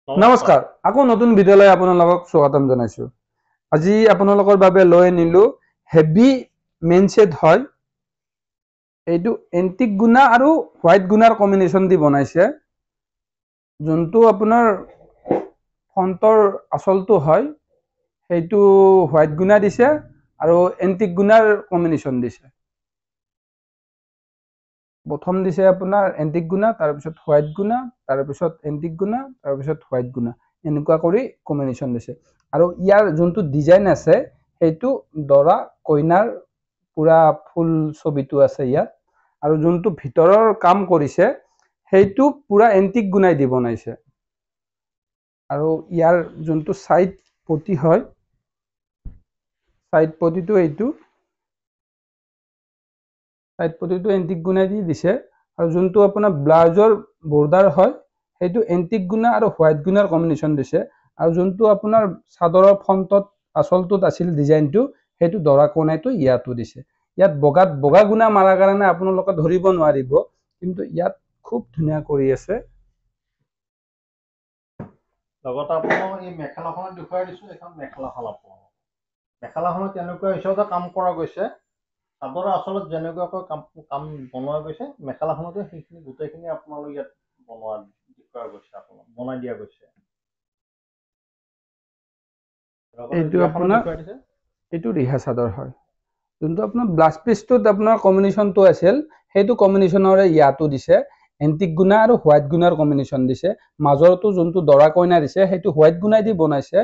নমস্কাৰ আকৌ নতুন ভিডিঅ'লৈ আপোনালোকক স্বাগতম জনাইছো। আজি আপোনালোকৰ বাবে লৈ আনিলো হেভি মেইন সেট হয়। এইটো এন্টিক গুণা আৰু হোৱাইট গুণাৰ কম্বিনেশ্যন দি বনাইছে। যোনটো আপোনাৰ ফন্টৰ আচলটো হয় সেইটো হোৱাইট গুণা দিছে আৰু এন্টিক গুণাৰ কম্বিনেশ্যন দিছে। প্ৰথম দিছে আপোনাৰ এন্টিক গুণা, তাৰপিছত হোৱাইট গুণা, তাৰপিছত এন্টিক গুণা, তাৰপিছত হোৱাইট গুণা, এনেকুৱা কৰি কম্বিনেশ্যন দিছে। আৰু ইয়াৰ যোনটো ডিজাইন আছে সেইটো দৰা কইনাৰ পুৰা ফুল ছবিটো আছে ইয়াত। আৰু যোনটো ভিতৰৰ কাম কৰিছে সেইটো পুৰা এন্টিক গুণাই দি বনাইছে। আৰু ইয়াৰ যোনটো সাইড পটি হয়, সাইড পটিটো এইটো সাইড পটিটো এন্টিক গুণাই দি দিছে। আৰু যোনটো আপোনাৰ ব্লাউজৰ বৰ্ডাৰ হয় সেইটো এন্টিক গুণা আৰু হোৱাইট গুণাৰ কম্বিনেশ্যন দিছে। আৰু যোনটো আপোনাৰ চাদৰৰ ফ্ৰণ্টত আচলটোত আছিল ডিজাইনটো সেইটো দৰা কইনাটো ইয়াতো দিছে। ইয়াত বগা গুণা মাৰাৰ কাৰণে আপোনালোকে ধৰিব নোৱাৰিব, কিন্তু ইয়াত খুব ধুনীয়া কৰি আছে। লগতে আপোনাক এই মেখেলাখনত দেখুৱাই দিছো। এখন মেখেলাখন আপোনাক মেখেলাখনত তেনেকুৱা হিচাপতে কাম কৰা গৈছে। চাদৰৰ আচলত যেনেকুৱাকৈ কাম বনোৱা গৈছে মেখেলাখনতো সেইখিনি গোটেইখিনি আপোনালোক ইয়াত বনোৱা দেখুওৱা গৈছে, আপোনাক বনাই দিয়া গৈছে। এইটো আপোনাৰ এইটো ৰিহা চাদৰ হয়। যোনটো আপোনাৰ ব্লাউজ পিচটোত আপোনাৰ কম্বিনেশ্যনটো আছিল সেইটো কম্বিনেশ্যনৰে ইয়াতো দিছে। এন্টিক গুণা আৰু হোৱাইট গুণাৰ কম্বিনেশ্যন দিছে। মাজৰটো যোনটো দৰা কইনা দিছে সেইটো হোৱাইট গুণাই দি বনাইছে,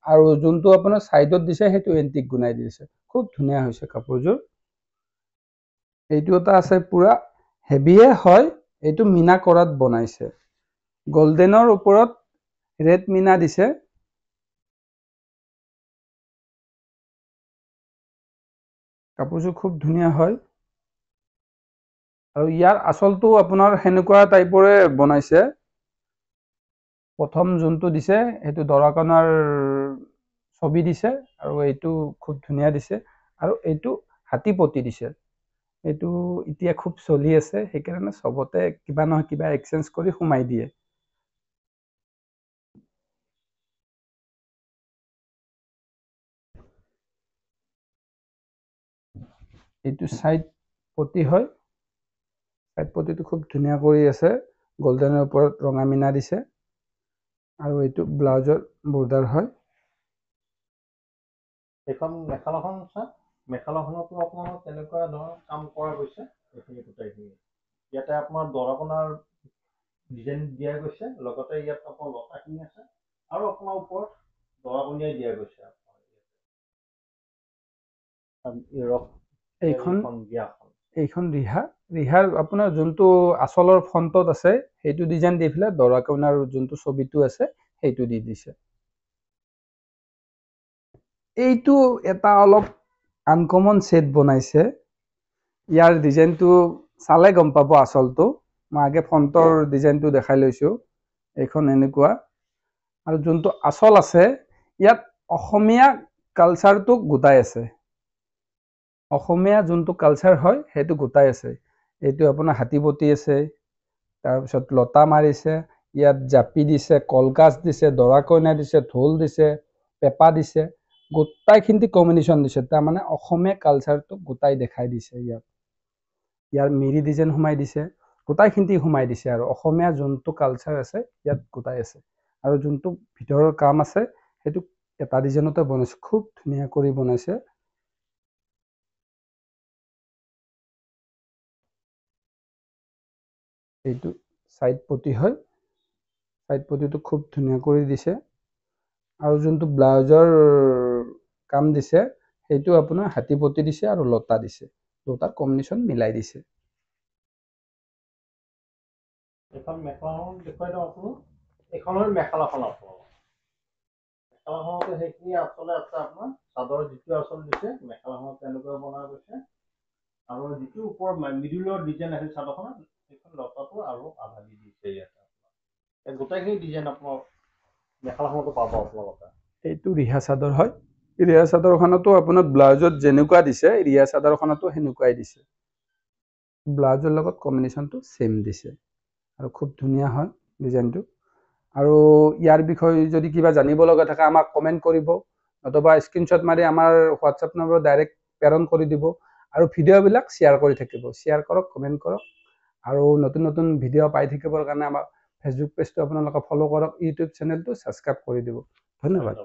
আৰু যোনটো আপোনাৰ সাইডত দিছে সেইটো এন্টিক গুণাই দিছে। খুব ধুনীয়া হৈছে কাপোৰযোৰ। এইটো এটা আছে পুৰা হেভিয়ে হয়, এইটো মিনা কৰাত বনাইছে। গোল্ডেনৰ ওপৰত ৰেড মিনা দিছে। কাপোৰযোৰ খুব ধুনীয়া হয়। আৰু ইয়াৰ আচলটো আপোনাৰ সেনেকুৱা টাইপৰে বনাইছে। প্ৰথম যোনটো দিছে সেইটো দৰা কইনাৰ ছবি দিছে, আৰু এইটো খুব ধুনীয়া দিছে। আৰু এইটো হাতী পতি দিছে। এইটো এতিয়া খুব চলি আছে, সেইকাৰণে চবতে কিবা নহয় কিবা এক্সচেঞ্জ কৰি সোমাই দিয়ে। এইটো সাইড পটি হয়। সাইড পটিটো খুব ধুনীয়া কৰি আছে, গোল্ডেনৰ ওপৰত ৰঙা মিনা দিছে। আৰু এইটো ব্লাউজৰ বৰ্ডাৰ হয়। এইখন মেখেলাখন আছে, মেখেলাখনতো আপোনাৰ তেনেকুৱা ধৰণৰ কাম কৰা গৈছে। এইখিনি গোটেইখিনি ইয়াতে আপোনাৰ দৰা কইনাৰ ডিজাইন দিয়া গৈছে, লগতে ইয়াত আপোনাৰ লতাখিনি আছে, আৰু আপোনাৰ ওপৰত দৰা কইনাই দিয়া গৈছে। এইখন ৰিহাৰ আপোনাৰ যোনটো আচলৰ ফ্ৰণ্টত আছে সেইটো ডিজাইন দি পেলাই দৰা কইনাৰ যোনটো ছবিটো আছে সেইটো দি দিছে। এইটো এটা অলপ আনকমন সেট বনাইছে। ইয়াৰ ডিজাইনটো চালে গম পাব আচলটো। মই আগে ফ্ৰণ্টৰ ডিজাইনটো দেখাই লৈছো। এইখন এনেকুৱা। আৰু যোনটো আচল আছে ইয়াত অসমীয়া কালচাৰটো গোটাই আছে। অসমীয়া যোনটো কালচাৰ হয় সেইটো গোটাই আছে। এইটো আপোনাৰ হাতী পতি আছে, তাৰপিছত লতা মাৰিছে, ইয়াত জাপি দিছে, কলগাছ দিছে, দৰা কইনা দিছে, ঢোল দিছে, পেঁপা দিছে, গোটাইখিনি কম্বিনেশ্যন দিছে। তাৰমানে অসমীয়া কালচাৰটো গোটাই দেখাই দিছে। ইয়াৰ মিৰি ডিজাইন সোমাই দিছে, গোটাইখিনি সোমাই দিছে। আৰু অসমীয়া যোনটো কালচাৰ আছে ইয়াত গোটাই আছে। আৰু যোনটো ভিতৰৰ কাম আছে সেইটো এটা ডিজাইনতে বনাইছে, খুব ধুনীয়া কৰি বনাইছে। এইটো সাইড পটি হয়। সাইড পটিটো খুব ধুনীয়া কৰি দিছে। আৰু যোনটো ব্লাউজৰ কাম দিছে সেইটো আপোনাৰ হাতী পতি দিছে আৰু লতা দিছে। দুটাৰ কম্বিনেশ্যন মিলাই দিছে। এইখন মেখেলাখন দেখুৱাই দিওঁ আপোনাক। এইখন হ'ল মেখেলাখন আপোনাৰ। মেখেলাখনতো সেইখিনি আচলতে আছে আপোনাৰ। চাদৰ যিটো আচল দিছে মেখেলাখনত তেনেকৈ বনোৱা গৈছে। আৰু যিটো ওপৰৰ মিডিলৰ ডিজাইন আছে চাদৰখনত সেইখন লতাটো আৰু আধা দি দিছে ইয়াতে। গোটেইখিনি ডিজাইন আপোনাৰ মেখেলাখনতো পাব আপোনালোকে। এইটো ৰিহা চাদৰ হয়। ৰিহা চাদৰখনতো আপোনাৰ ব্লাউজত যেনেকুৱা দিছে ৰিহা চাদৰখনতো সেনেকুৱাই দিছে। ব্লাউজৰ লগত কম্বিনেশ্যনটো সেম দিছে। আৰু খুব ধুনীয়া হয় ডিজাইনটো। আৰু ইয়াৰ বিষয়ে যদি কিবা জানিব লগা থাকে আমাক কমেণ্ট কৰিব, নতুবা স্ক্ৰীনশ্বট মাৰি আমাৰ হোৱাটছএপ নম্বৰত ডাইৰেক্ট প্ৰেৰণ কৰি দিব। আৰু ভিডিঅ'বিলাক শ্বেয়াৰ কৰি থাকিব, শ্বেয়াৰ কৰক, কমেণ্ট কৰক। আৰু নতুন নতুন ভিডিঅ' পাই থাকিবৰ কাৰণে আমাৰ ফেচবুক পেজটো আপোনালোকে ফ'ল' কৰক, ইউটিউব চেনেলটো ছাবস্ক্ৰাইব কৰি দিব। ধন্যবাদ।